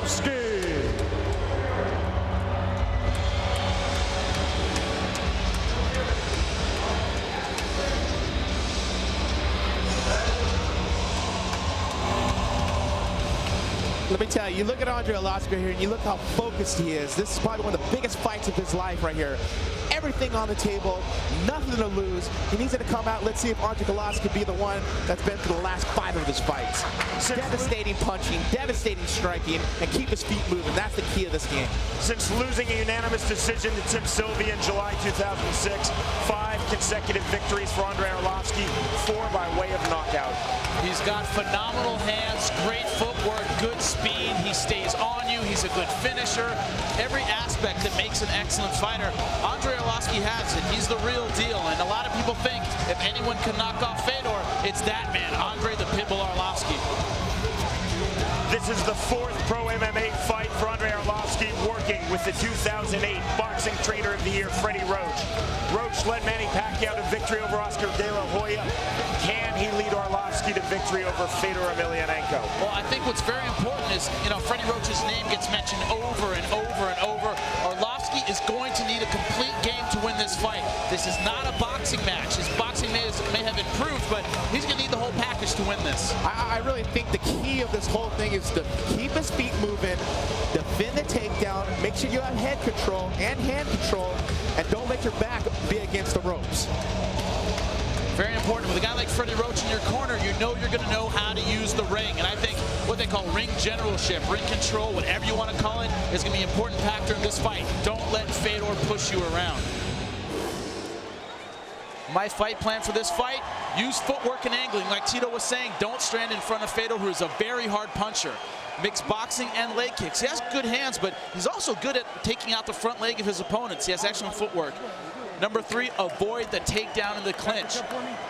Arlovski. Let me tell you, you look at Andrei Arlovski here and you look how focused he is. This is probably one of the biggest fights of his life right here. Everything on the table, nothing to lose. He needs it to come out. Let's see if Andrei Arlovski can be the one that's been through the last 5 of his fights. Devastating punching, devastating striking, and keep his feet moving. That's the key of this game. Since losing a unanimous decision to Tim Sylvia in July 2006, 5 consecutive victories for Andrei Arlovski, 4 by way of knockout. He's got phenomenal hands, great footwork, good speed. He stays on you. He's a good finisher. Every aspect that makes an excellent fighter, Andrei Arlovski has it. He's the real deal. And a lot of people think if anyone can knock off Fedor, it's that man, Andrei the Pitbull Arlovski. This is the 4th pro MMA fight for Andrei Arlovski, working with the 2008 Boxing Trainer of the Year, Freddie Roach. Roach led Manny Pacquiao to victory over Oscar De La Hoya. Can he lead Arlovski to victory over Fedor Emelianenko? Well, I think what's very important is, Freddie Roach's name gets mentioned over and over and over. Arlovski is going to need a complete game to win this fight. This is not a boxing match. His boxing may have improved, but he's going to need the whole package to win this. I really think the key of this whole thing is to keep his feet moving, defend the takedown, make sure you have head control and hand control, and don't let your back be against the ropes. Very important. With a guy like Freddie Roach in your corner, you know you're going to know how to use the ring. And I think what they call ring generalship, ring control, whatever you want to call it, is going to be an important factor in this fight. Don't let Fedor push you around. My fight plan for this fight, use footwork and angling. Like Tito was saying, don't stand in front of Fedor, who is a very hard puncher. Mix boxing and leg kicks. He has good hands, but he's also good at taking out the front leg of his opponents. He has excellent footwork. Number 3, avoid the takedown in the clinch.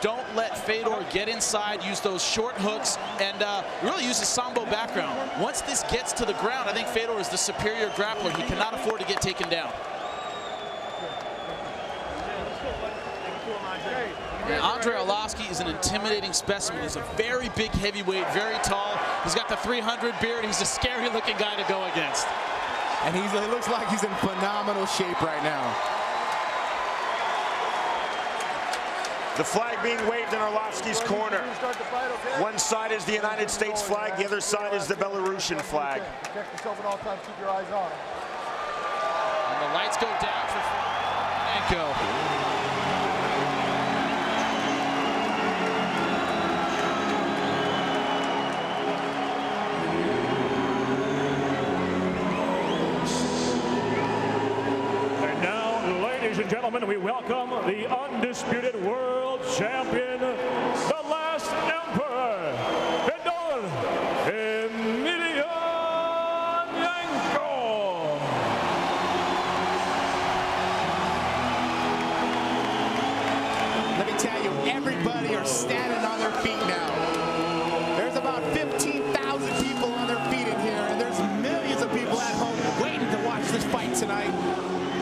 Don't let Fedor get inside, use those short hooks, and really use his sambo background. Once this gets to the ground, I think Fedor is the superior grappler. He cannot afford to get taken down. And Andrei Arlovski is an intimidating specimen. He's a very big heavyweight, very tall. He's got the 300 beard. He's a scary looking guy to go against. And it looks like he's in phenomenal shape right now. The flag being waved in Arlovski's corner. One side is the United States flag, the other side is the Belarusian flag. Protect yourself at all times, keep your eyes on. And the lights go down for Emelianenko. Ladies and gentlemen, we welcome the undisputed world champion, the last emperor, Fedor Emelianenko. Let me tell you, everybody are standing on their feet now. There's about 15,000 people on their feet in here, and there's millions of people at home waiting to watch this fight tonight.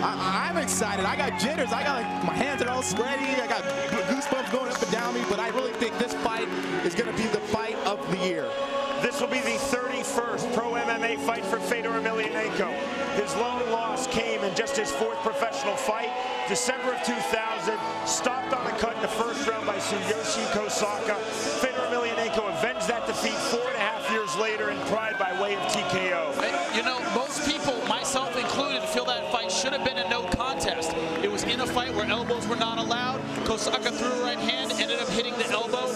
I'm excited. I got jitters. I got my hands are all sweaty. I got goosebumps going up and down me, but I really think this fight is going to be the fight of the year. This will be the 31st pro MMA fight for Fedor Emelianenko. His lone loss came in just his 4th professional fight, December of 2000, stopped on a cut in the first round by Tsuyoshi Kosaka. Fedor Emelianenko avenged that defeat 4.5 years later in Pride by way of TKO. Most people, myself included, feel that fight should have been a no contest. It was in a fight where elbows were not allowed. Kosaka threw a right hand, ended up hitting the elbow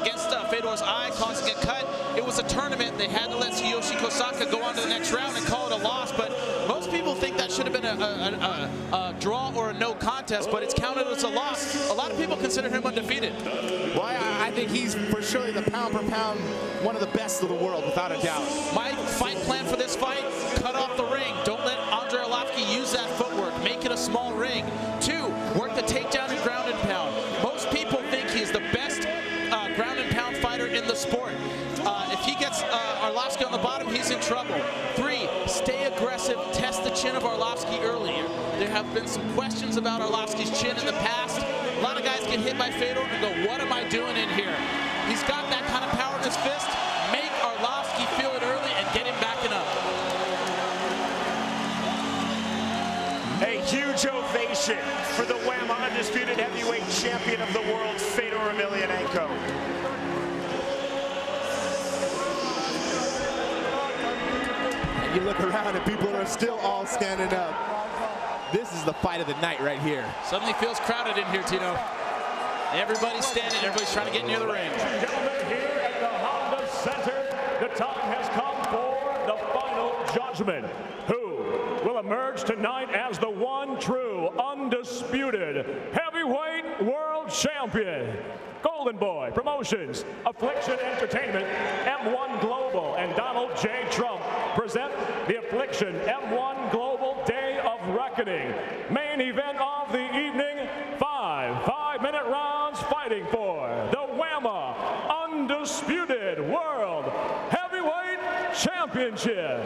against Fedor's eye, causing a cut. It was a tournament. They had to let Tsuyoshi Kosaka go on to the next round and call it a loss, but most people think that should have been a draw or a no contest, but it's counted as a loss. A lot of people consider him undefeated. Well, I think he's for sure the pound for pound one of the best of the world, without a doubt. My fight plan for this fight, cut off the ring. Don't let Andrei Arlovski use that footwork. Make it a small ring. 2, work the takedown and ground and pound. Most people think he's the best ground and pound fighter in the sport. If he gets Arlovski on the bottom, he's in trouble. 3, stay aggressive. Test the chin of Arlovski earlier. There have been some questions about Arlovski's chin in the past. A lot of guys get hit by Fedor and go, what am I doing in here? He's got that kind of power in his fist. Make Arlovski feel it early and get him backing up. undisputed heavyweight champion of the world, Fedor Emelianenko. And you look around and people are still all standing up. This is the fight of the night right here. Suddenly feels crowded in here, Tito. Everybody's standing, everybody's trying to get near the ring. Ladies and gentlemen, here at the Honda Center, the time has come for the final judgment. Who will emerge tonight as the one true, undisputed heavyweight world champion? Golden Boy Promotions, Affliction Entertainment, M1 Global, and Donald J. Trump present the Affliction M1 Global Day of Reckoning. Main event of the evening, five-minute rounds fighting for the WAMA Undisputed World Heavyweight Championship.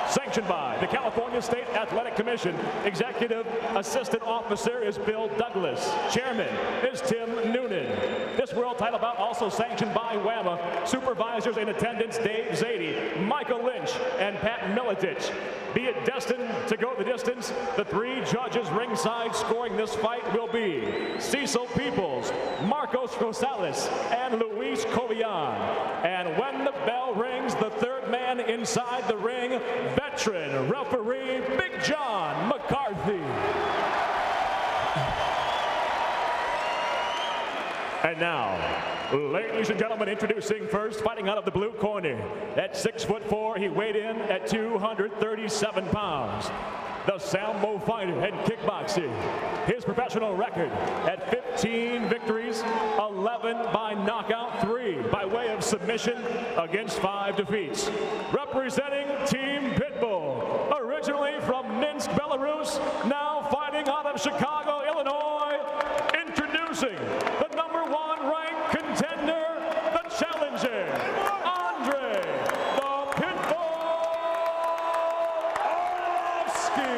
Sanctioned by the California State Athletic Commission. Executive Assistant Officer is Bill Douglas. Chairman is Tim Noonan. This world title bout also sanctioned by WAMA. Supervisors in attendance, Dave Zadie, Michael Lynch, and Pat Miletich. Be it destined to go the distance, the three judges ringside scoring this fight will be Cecil Peoples, Marcos Rosales, and Luis Cobian. And when the bell rings, the third man inside the ring, veteran referee Big John McCarthy. And now, ladies and gentlemen, introducing first, fighting out of the blue corner. At 6'4", he weighed in at 237 pounds. The Sambo fighter and kickboxer. His professional record at 15 victories, 11 by knockout, 3 by way of submission against 5 defeats. Representing Team Pitbull, originally from Minsk, Belarus, now fighting out of Chicago, Illinois. Introducing the #1 ranked contender, the challenger, Andrei the Pitbull Arlovski.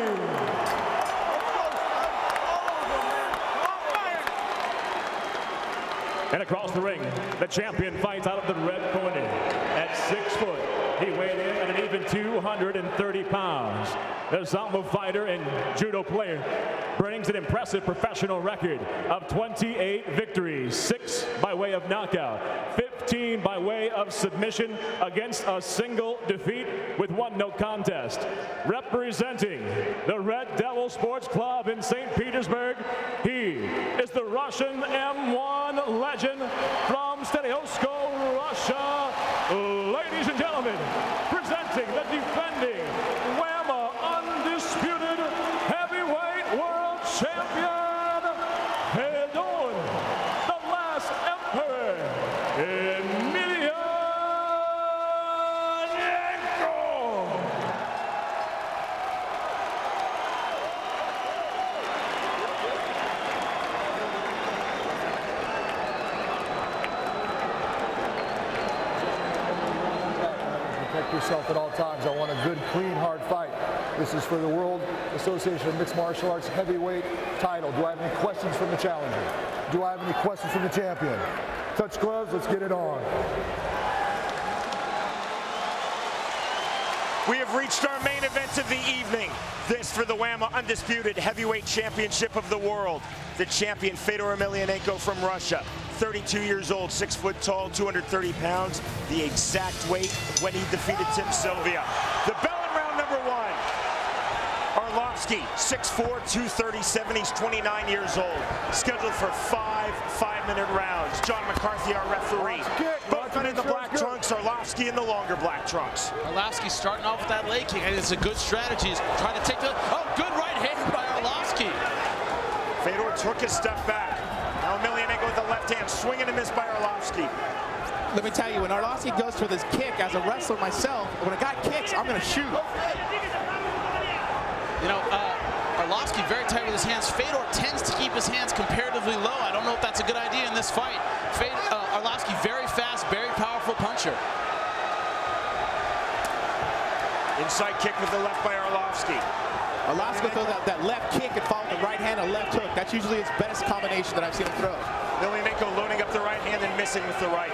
And across the ring, the champion fights out of the red corner. At 6 foot, he weighed in at an even 230 pounds. The Sambo fighter and judo player brings an impressive professional record of 28 victories, 6 by way of knockout, 15 by way of submission against a single defeat with 1 no contest. Representing the Red Devil Sports Club in St. Petersburg, he is the Russian M1 legend from Steliovsko, Russia. Ladies and gentlemen, presenting the defending WAMA Undisputed Heavyweight World Champion, Fedor, the last Emperor, Emelianenko. Protect yourself at all times. I want a good, clean, hard fight. This is for the World Association of Mixed Martial Arts Heavyweight title. Do I have any questions from the challenger? Do I have any questions from the champion? Touch gloves, let's get it on. We have reached our main event of the evening. This for the WAMA Undisputed Heavyweight Championship of the World. The champion, Fedor Emelianenko from Russia. 32 years old, 6 foot tall, 230 pounds. The exact weight when he defeated Tim Sylvia. The bell in round #1. Arlovski, 6'4", 237. He's 29 years old. Scheduled for 5-minute rounds. John McCarthy, our referee. Both men in the black trunks, Arlovski in the longer black trunks. Arlovski starting off with that leg kick, and it's a good strategy. He's trying to take the, good right hand by Arlovski. Fedor took a step back. Now Emelianenko with the left hand, swinging and missed by Arlovski. Let me tell you, when Arlovski goes for this kick, as a wrestler myself, when a guy kicks, I'm going to shoot. You know, Arlovski very tight with his hands. Fedor tends to keep his hands comparatively low. I don't know if that's a good idea in this fight. Arlovski very fast, very powerful puncher. Inside kick with the left by Arlovski. Arlovski throws out that left kick and follow the right hand and left hook. That's usually his best combination that I've seen him throw. Emelianenko loading up the right hand and missing with the right.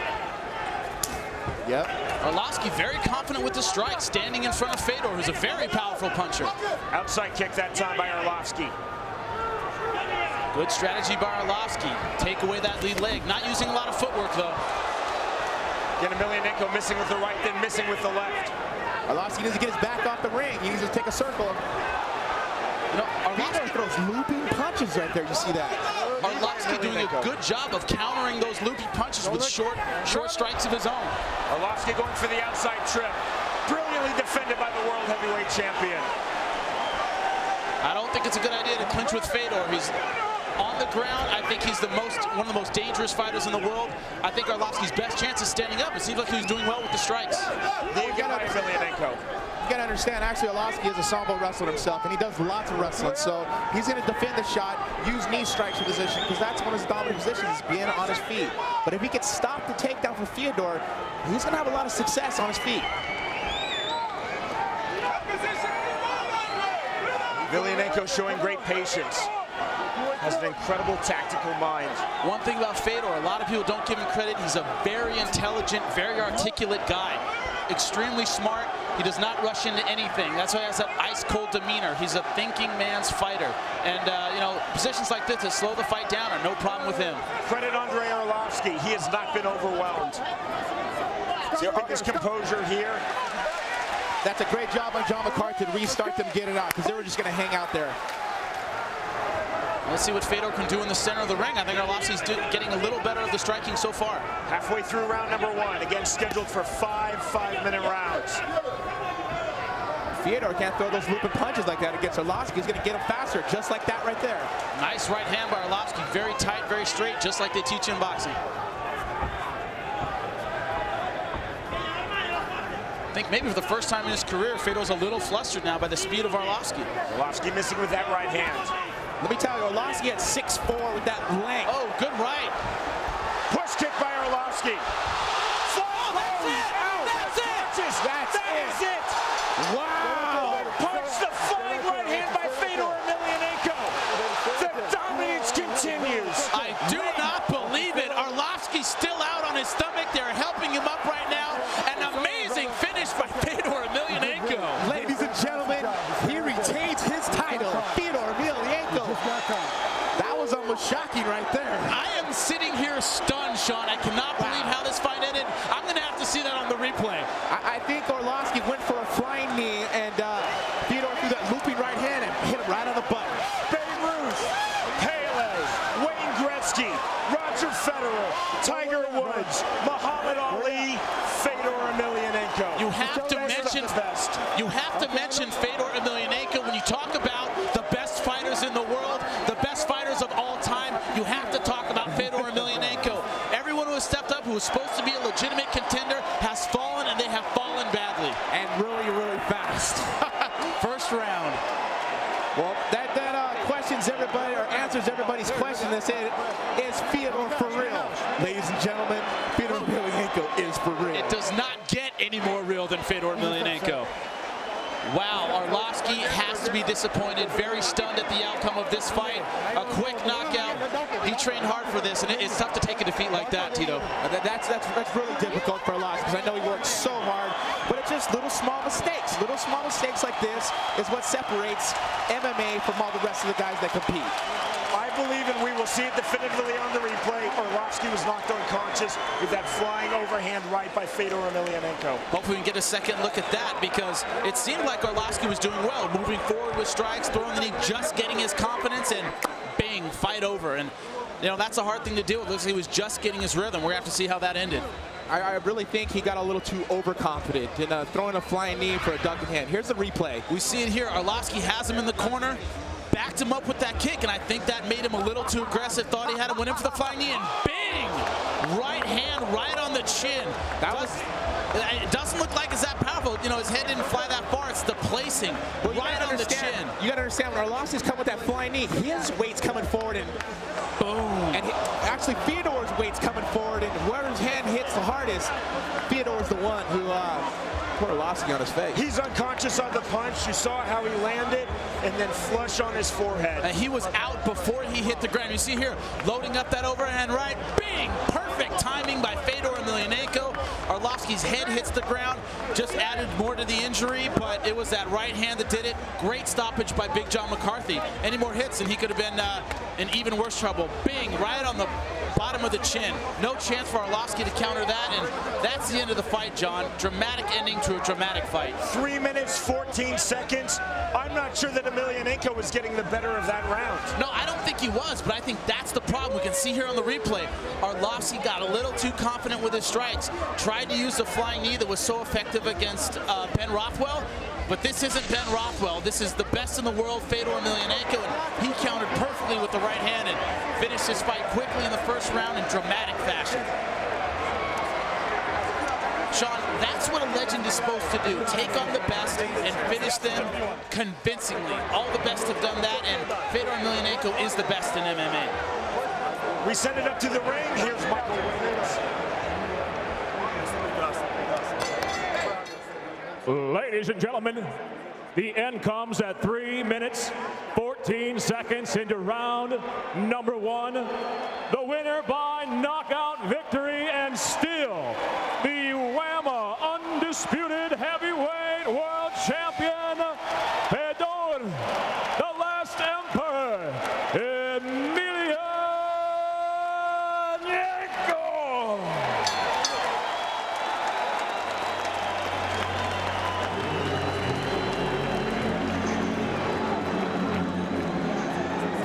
Yep. Arlovski very confident with the strike, standing in front of Fedor, who's a very powerful puncher. Outside kick that time by Arlovski. Good strategy by Arlovski. Take away that lead leg. Not using a lot of footwork, though. Again, Emelianenko missing with the right, then missing with the left. Arlovski needs to get his back off the ring. He needs to take a circle. You know, Fedor throws looping punches right there. You see that? Arlovski doing a good job of countering those loopy punches with short strikes of his own. Arlovski going for the outside trip. Brilliantly defended by the World Heavyweight Champion. I don't think it's a good idea to clinch with Fedor. He's on the ground. I think he's one of the most dangerous fighters in the world. I think Arlovski's best chance is standing up. It seems like he's doing well with the strikes. Emelianenko. You gotta understand, actually, Arlovski is a sambo wrestler himself, and he does lots of wrestling. So he's gonna defend the shot, use knee strikes for position, because that's one of his dominant positions, is being on his feet. But if he can stop the takedown for Fedor, he's gonna have a lot of success on his feet. Emelianenko showing great patience. Has an incredible tactical mind. One thing about Fedor, a lot of people don't give him credit. He's a very intelligent, very articulate guy. Extremely smart. He does not rush into anything. That's why he has that ice-cold demeanor. He's a thinking man's fighter. And, you know, positions like this to slow the fight down are no problem with him. Credit Andrei Arlovski. He has not been overwhelmed. See his composure here. That's a great job on John McCarthy to restart them, get it out, because they were just going to hang out there. Let's see what Fedor can do in the center of the ring. I think Arlovski's getting a little better of the striking so far. Halfway through round number 1. Again, scheduled for 5 5-minute rounds. Fedor can't throw those looping punches like that against Arlovski. He's going to get him faster, just like that right there. Nice right hand by Arlovski. Very tight, very straight, just like they teach in boxing. I think maybe for the first time in his career, Fedor's a little flustered now by the speed of Arlovski. Arlovski missing with that right hand. Let me tell you, Arlovski at 6'4" with that length. Oh, good right. Push kick by Arlovski. That's it. Wow. Punch the flying right hand by Fedor Emelianenko. The dominance continues. I do not believe it. Arlovski's still out on his stomach. They're helping him up right now. An amazing finish by Fedor Emelianenko. Ladies and gentlemen, he retains his title. Fedor Emelianenko. That was almost shocking right there. I am sitting here stunned, Sean. I cannot believe how this fight ended. I'm going to have to see that on the replay. I think Arlovski went for a flying knee, and Fedor threw that looping right hand and hit him right on the button. Babe Ruth, Pele, Wayne Gretzky, Roger Federer, Tiger Woods, Muhammad Ali, Fedor Emelianenko. You have to mention Fedor Emelianenko when you talk about the best fighters in the world, the best fighters of all time. You have to talk about Fedor Emelianenko. Everyone who has stepped up, who was supposed to be a legitimate contender, has fallen, and they have fallen badly. And really, really fast. First round. Well, that questions everybody, or answers everybody's question. They say, is Fedor for real? Ladies and gentlemen, Fedor Emelianenko is for real. It does not get any more real than Fedor Emelianenko. Wow, Arlovski has to be disappointed, very stunned at the outcome of this fight. A quick knockout. He trained hard for this, and it's tough to take a defeat like that, Tito. That's really difficult for Arlovski, because I know he works so hard, but it's just little small mistakes. Little small mistakes like this is what separates MMA from all the rest of the guys that compete. I believe, and we will see it definitively on the replay, Arlovski was knocked unconscious with that flying overhand right by Fedor Emelianenko. Hopefully we can get a second look at that, because it seemed like Arlovski was doing well, moving forward with strikes, throwing the knee, just getting his confidence, and bang, fight over. And, you know, that's a hard thing to deal with. Looks like he was just getting his rhythm. We're going to have to see how that ended. I really think he got a little too overconfident in throwing a flying knee for a ducking hand. Here's the replay. We see it here. Arlovski has him in the corner, backed him up with that kick, and I think that made him a little too aggressive. Thought he had him, went in for the flying knee, and bang! Right hand right on the chin. It doesn't look like it's that powerful. You know, his head didn't fly that far. It's the placing right on the chin. You got to understand, when Arlovski's come with that flying knee, his weight's coming forward, and boom. And actually, Fedor's weight's coming forward, and whoever's hand hits the hardest, Fedor's the one who put Arlovski on his face. He's unconscious on the punch. You saw how he landed, and then flush on his forehead. And he was out before he hit the ground. You see here, loading up that overhand right. Bing! Perfect timing by Fedor Emelianenko. Arlovski Arlovski's head hits the ground, just added more to the injury, but it was that right hand that did it. Great stoppage by Big John McCarthy. Any more hits and he could have been in even worse trouble. Bing, right on the bottom of the chin. No chance for Arlovski to counter that, and that's the end of the fight, John. Dramatic ending to a dramatic fight. 3 minutes, 14 seconds. I'm not sure that Emelianenko was getting the better of that round. No, I don't think he was, but I think that's the problem. We can see here on the replay, Arlovski got a little too confident with his strikes. Tried to use the flying knee that was so effective against Ben Rothwell, but this isn't Ben Rothwell. This is the best in the world, Fedor Emelianenko, and he countered perfectly with the right hand and finished his fight quickly in the first round in dramatic fashion. Sean, that's what a legend is supposed to do. Take on the best and finish them convincingly. All the best have done that, and Fedor Emelianenko is the best in MMA. We send it up to the ring. Here's Michael Williams. Ladies and gentlemen, the end comes at 3 minutes, 14 seconds into round number 1. The winner by knockout victory and still the WAMA Undisputed Heavyweight World Champion, Fedor, the Last Emperor, Emelianenko.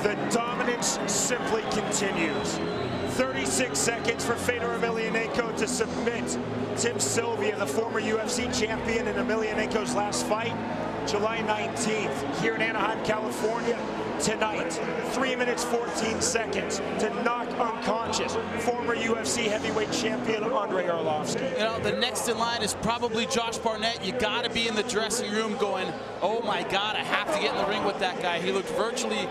The dominance simply continues. 36 seconds for Fedor Emelianenko to submit Tim Sylvia, the former UFC champion, in Emelianenko's last fight, July 19th, here in Anaheim, California. Tonight, 3 minutes, 14 seconds to knock unconscious former UFC heavyweight champion Andrei Arlovski. You know, the next in line is probably Josh Barnett. You got to be in the dressing room going, oh my God, I have to get in the ring with that guy. He looked virtually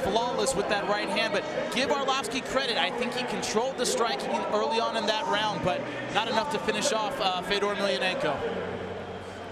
flawless with that right hand, but give Arlovski credit. I think he controlled the striking early on in that round, but not enough to finish off Fedor Emelianenko.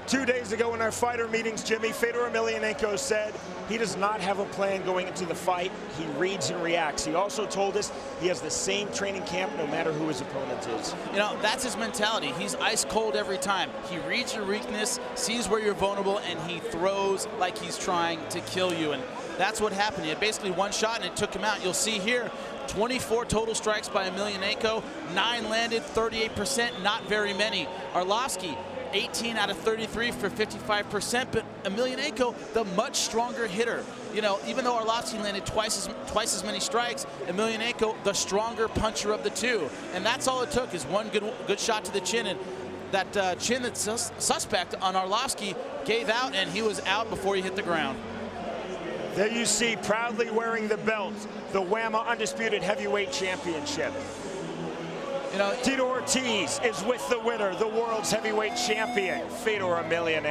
2 days ago in our fighter meetings, Jimmy, Fedor Emelianenko said he does not have a plan going into the fight. He reads and reacts. He also told us he has the same training camp no matter who his opponent is. You know, that's his mentality. He's ice cold every time. He reads your weakness, sees where you're vulnerable, and he throws like he's trying to kill you. And that's what happened. He had basically one shot and it took him out. You'll see here, 24 total strikes by Emelianenko, 9 landed, 38%, not very many. Arlovski, 18 out of 33 for 55%, but Emelianenko, the much stronger hitter. You know, even though Arlovski landed twice as many strikes, Emelianenko, the stronger puncher of the two. And that's all it took, is one good shot to the chin, and that chin that's suspect on Arlovski gave out, and he was out before he hit the ground. There you see, proudly wearing the belt, the WAMA Undisputed Heavyweight Championship. You know, Tito Ortiz is with the winner, the world's heavyweight champion, Fedor Emelianenko.